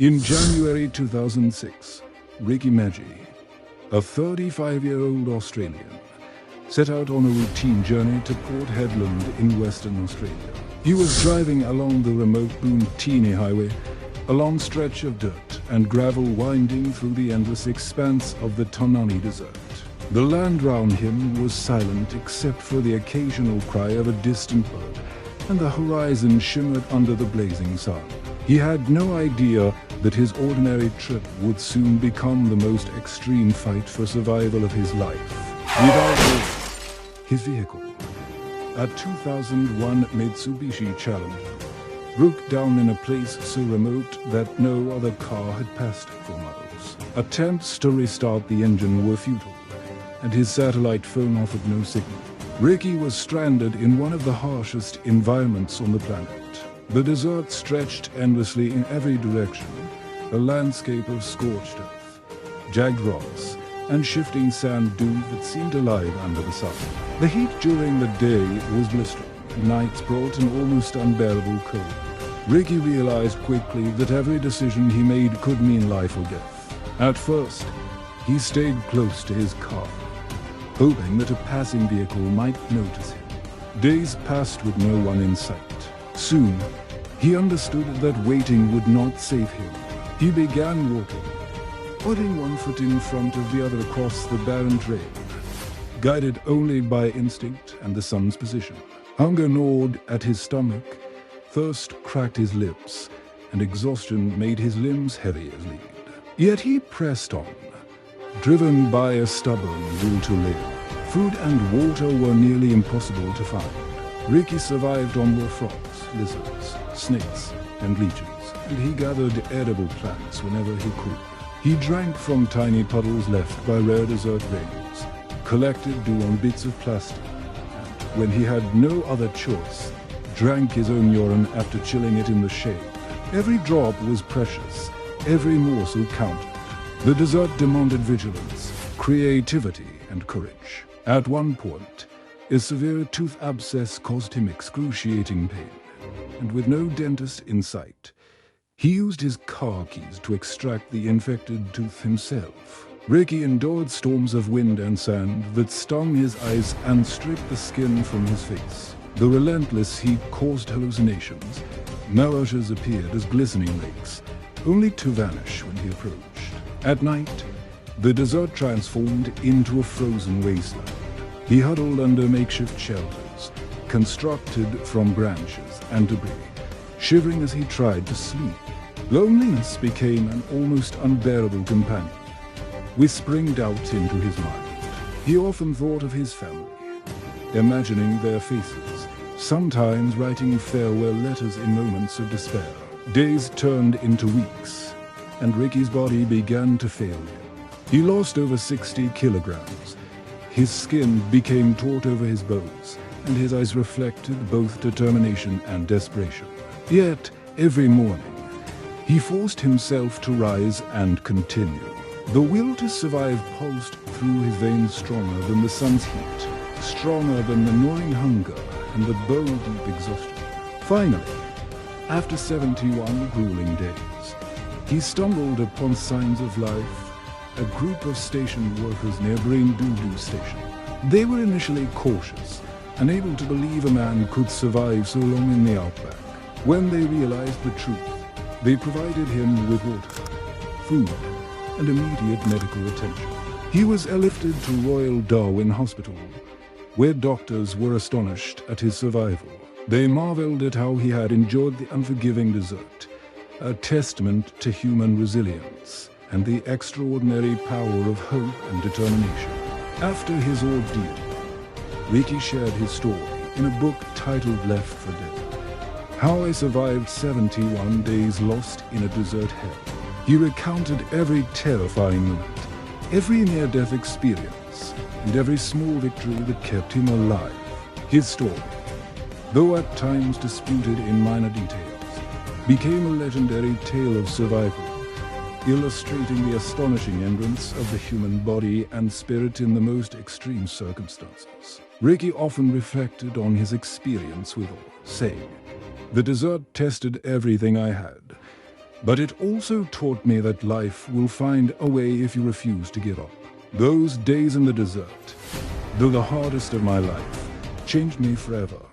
In January 2006, Ricky Maggi, a 35-year-old Australian, set out on a routine journey to Port Hedland in Western Australia. He was driving along the remote Boontini Highway, a long stretch of dirt and gravel winding through the endless expanse of the Tahnami Desert. The land round him was silent except for the occasional cry of a distant bird, and the horizon shimmered under the blazing sun. He had no idea that his ordinary trip would soon become the most extreme fight for survival of his life. Without his vehicle, a 2001 Mitsubishi Challenger, broke down in a place so remote that no other car had passed it for miles. Attempts to restart the engine were futile, and his satellite phone offered no signal. Ricky was stranded in one of the harshest environments on the planet. The desert stretched endlessly in every direction, a landscape of scorched earth, jagged rocks, and shifting sand dunes that seemed alive under the sun. The heat during the day was blistering. Nights brought an almost unbearable cold. Ricky realized quickly that every decision he made could mean life or death. At first, he stayed close to his car, hoping that a passing vehicle might notice him. Days passed with no one in sight. Soon, he understood that waiting would not save him. He began walking, putting one foot in front of the other across the barren trail, guided only by instinct and the sun's position. Hunger gnawed at his stomach, thirst cracked his lips, and exhaustion made his limbs heavy as lead. Yet he pressed on, driven by a stubborn will to live. Food and water were nearly impossible to find. Ricky survived on raw frogs, lizards, snakes, and leeches, and he gathered edible plants whenever he could. He drank from tiny puddles left by rare desert rains, collected dew on bits of plastic, and when he had no other choice, drank his own urine after chilling it in the shade. Every drop was precious, every morsel counted. The desert demanded vigilance, creativity, and courage. At one point, a severe tooth abscess caused him excruciating pain, and with no dentist in sight, he used his car keys to extract the infected tooth himself. Ricky endured storms of wind and sand that stung his eyes and stripped the skin from his face. The relentless heat caused hallucinations. Mirages appeared as glistening lakes, only to vanish when he approached. At night, the desert transformed into a frozen wasteland. He huddled under makeshift shelters, constructed from branches and debris, shivering as he tried to sleep. Loneliness became an almost unbearable companion, whispering doubts into his mind. He often thought of his family, imagining their faces, sometimes writing farewell letters in moments of despair. Days turned into weeks, and Ricky's body began to fail him. He lost over 60 kilograms. His skin became taut over his bones, and his eyes reflected both determination and desperation. Yet, every morning, he forced himself to rise and continue. The will to survive pulsed through his veins stronger than the sun's heat, stronger than the gnawing hunger and the bone-deep exhaustion. Finally, after 71 grueling days, he stumbled upon signs of life, a group of station workers near Braindoodoo Station. They were initially cautious, unable to believe a man could survive so long in the outback. When they realized the truth, they provided him with water, food, and immediate medical attention. He was airlifted to Royal Darwin Hospital, where doctors were astonished at his survival. They marveled at how he had endured the unforgiving desert, a testament to human resilience and the extraordinary power of hope and determination. After his ordeal, Ricky shared his story in a book titled Left for Dead: How I Survived 71 Days Lost in a Desert Hell. He recounted every terrifying moment, every near-death experience, and every small victory that kept him alive. His story, though at times disputed in minor details, became a legendary tale of survival, illustrating the astonishing endurance of the human body and spirit in the most extreme circumstances. Ricky often reflected on his experience with all, saying, "The desert tested everything I had, But it also taught me that life will find a way if you refuse to give up. Those days in the desert, though the hardest of my life, changed me forever.